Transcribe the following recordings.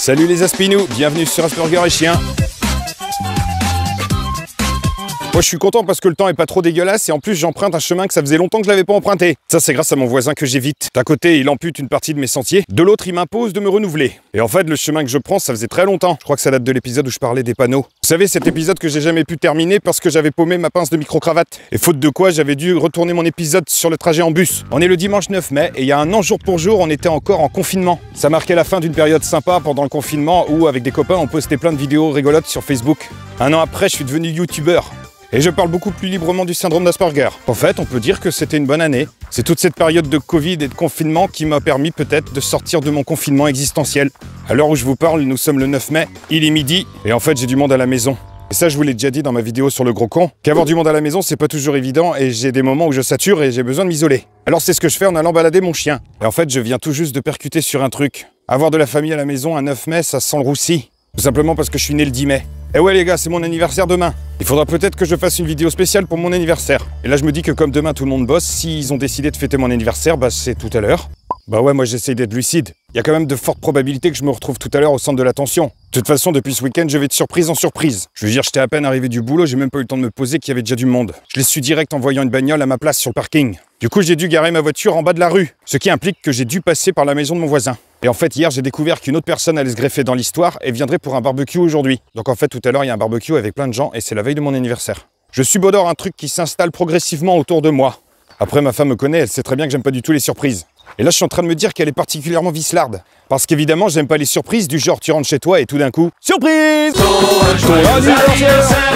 Salut les Aspinous, bienvenue sur Asperger et Chien. Moi je suis content parce que le temps est pas trop dégueulasse et en plus j'emprunte un chemin que ça faisait longtemps que je l'avais pas emprunté. Ça c'est grâce à mon voisin que j'évite. D'un côté il ampute une partie de mes sentiers, de l'autre il m'impose de me renouveler. Et en fait le chemin que je prends ça faisait très longtemps. Je crois que ça date de l'épisode où je parlais des panneaux. Vous savez cet épisode que j'ai jamais pu terminer parce que j'avais paumé ma pince de micro-cravate. Et faute de quoi j'avais dû retourner mon épisode sur le trajet en bus. On est le dimanche 9 mai et il y a un an jour pour jour on était encore en confinement. Ça marquait la fin d'une période sympa pendant le confinement où avec des copains on postait plein de vidéos rigolotes sur Facebook. Un an après je suis devenu youtubeur. Et je parle beaucoup plus librement du syndrome d'Asperger. En fait, on peut dire que c'était une bonne année. C'est toute cette période de Covid et de confinement qui m'a permis peut-être de sortir de mon confinement existentiel. À l'heure où je vous parle, nous sommes le 9 mai, il est midi, et en fait j'ai du monde à la maison. Et ça, je vous l'ai déjà dit dans ma vidéo sur le gros con, qu'avoir du monde à la maison, c'est pas toujours évident, et j'ai des moments où je sature et j'ai besoin de m'isoler. Alors c'est ce que je fais en allant balader mon chien. Et en fait, je viens tout juste de percuter sur un truc. Avoir de la famille à la maison un 9 mai, ça sent le roussi. Tout simplement parce que je suis né le 10 mai. Et ouais les gars, c'est mon anniversaire demain. Il faudra peut-être que je fasse une vidéo spéciale pour mon anniversaire. Et là je me dis que comme demain tout le monde bosse, s'ils ont décidé de fêter mon anniversaire, bah c'est tout à l'heure. Bah ouais, moi j'essaye d'être lucide. Il y a quand même de fortes probabilités que je me retrouve tout à l'heure au centre de l'attention. De toute façon, depuis ce week-end, je vais de surprise en surprise. Je veux dire, j'étais à peine arrivé du boulot, j'ai même pas eu le temps de me poser qu'il y avait déjà du monde. Je l'ai su direct en voyant une bagnole à ma place sur le parking. Du coup, j'ai dû garer ma voiture en bas de la rue, ce qui implique que j'ai dû passer par la maison de mon voisin. Et en fait, hier, j'ai découvert qu'une autre personne allait se greffer dans l'histoire et viendrait pour un barbecue aujourd'hui. Donc en fait, tout à l'heure, il y a un barbecue avec plein de gens et c'est la veille de mon anniversaire. Je subodore un truc qui s'installe progressivement autour de moi. Après, ma femme me connaît, elle sait très bien que j'aime pas du tout les surprises. Et là, je suis en train de me dire qu'elle est particulièrement vicelarde. Parce qu'évidemment, j'aime pas les surprises du genre tu rentres chez toi et tout d'un coup, surprise!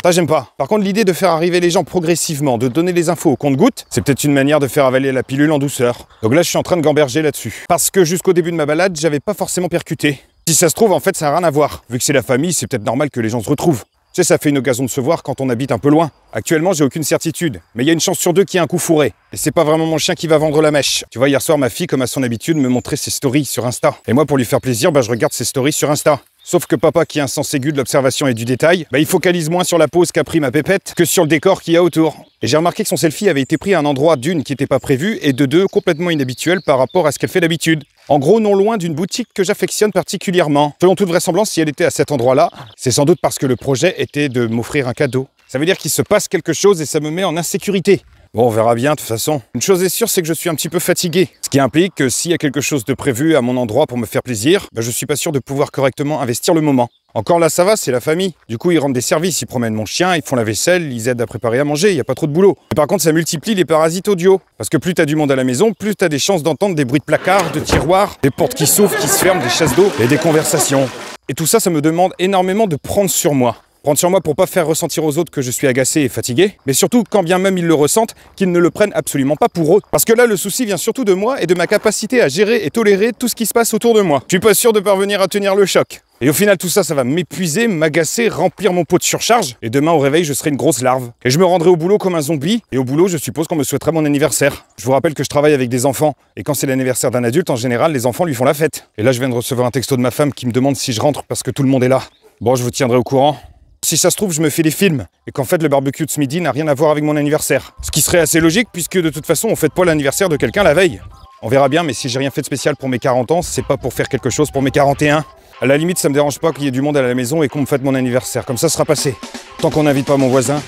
Ça, j'aime pas. Par contre, l'idée de faire arriver les gens progressivement, de donner les infos au compte-gouttes, c'est peut-être une manière de faire avaler la pilule en douceur. Donc là, je suis en train de gamberger là-dessus. Parce que jusqu'au début de ma balade, j'avais pas forcément percuté. Si ça se trouve, en fait, ça n'a rien à voir. Vu que c'est la famille, c'est peut-être normal que les gens se retrouvent. Tu sais, ça fait une occasion de se voir quand on habite un peu loin. Actuellement, j'ai aucune certitude, mais il y a une chance sur deux qu'il y ait un coup fourré. Et c'est pas vraiment mon chien qui va vendre la mèche. Tu vois, hier soir, ma fille, comme à son habitude, me montrait ses stories sur Insta. Et moi, pour lui faire plaisir, je regarde ses stories sur Insta. Sauf que papa, qui a un sens aigu de l'observation et du détail, il focalise moins sur la pose qu'a pris ma pépette que sur le décor qu'il y a autour. Et j'ai remarqué que son selfie avait été pris à un endroit d'une qui n'était pas prévu et de deux complètement inhabituel par rapport à ce qu'elle fait d'habitude. En gros, non loin d'une boutique que j'affectionne particulièrement. Selon toute vraisemblance, si elle était à cet endroit-là, c'est sans doute parce que le projet était de m'offrir un cadeau. Ça veut dire qu'il se passe quelque chose et ça me met en insécurité. Bon, on verra bien de toute façon. Une chose est sûre, c'est que je suis un petit peu fatigué. Ce qui implique que s'il y a quelque chose de prévu à mon endroit pour me faire plaisir, je suis pas sûr de pouvoir correctement investir le moment. Encore là, ça va, c'est la famille. Du coup, ils rendent des services, ils promènent mon chien, ils font la vaisselle, ils aident à préparer à manger, il n'y a pas trop de boulot. Mais par contre, ça multiplie les parasites audio. Parce que plus t'as du monde à la maison, plus t'as des chances d'entendre des bruits de placards, de tiroirs, des portes qui s'ouvrent, qui se ferment, des chasses d'eau et des conversations. Et tout ça, ça me demande énormément de prendre sur moi. Prendre sur moi pour pas faire ressentir aux autres que je suis agacé et fatigué, mais surtout, quand bien même ils le ressentent, qu'ils ne le prennent absolument pas pour eux. Parce que là, le souci vient surtout de moi et de ma capacité à gérer et tolérer tout ce qui se passe autour de moi. Je suis pas sûr de parvenir à tenir le choc. Et au final, tout ça, ça va m'épuiser, m'agacer, remplir mon pot de surcharge. Et demain, au réveil, je serai une grosse larve. Et je me rendrai au boulot comme un zombie. Et au boulot, je suppose qu'on me souhaitera mon anniversaire. Je vous rappelle que je travaille avec des enfants. Et quand c'est l'anniversaire d'un adulte, en général, les enfants lui font la fête. Et là, je viens de recevoir un texto de ma femme qui me demande si je rentre parce que tout le monde est là. Bon, je vous tiendrai au courant. Si ça se trouve, je me fais des films, et qu'en fait le barbecue de ce midi n'a rien à voir avec mon anniversaire. Ce qui serait assez logique, puisque de toute façon, on fête pas l'anniversaire de quelqu'un la veille. On verra bien, mais si j'ai rien fait de spécial pour mes 40 ans, c'est pas pour faire quelque chose pour mes 41. À la limite, ça me dérange pas qu'il y ait du monde à la maison et qu'on me fête mon anniversaire, comme ça sera passé. Tant qu'on n'invite pas mon voisin.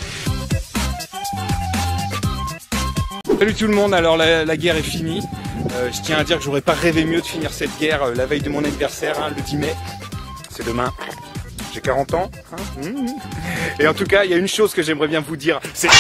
Salut tout le monde, alors la guerre est finie. Je tiens à dire que j'aurais pas rêvé mieux de finir cette guerre la veille de mon anniversaire, le 10 mai. C'est demain. J'ai 40 ans. Et en tout cas, il y a une chose que j'aimerais bien vous dire, c'est...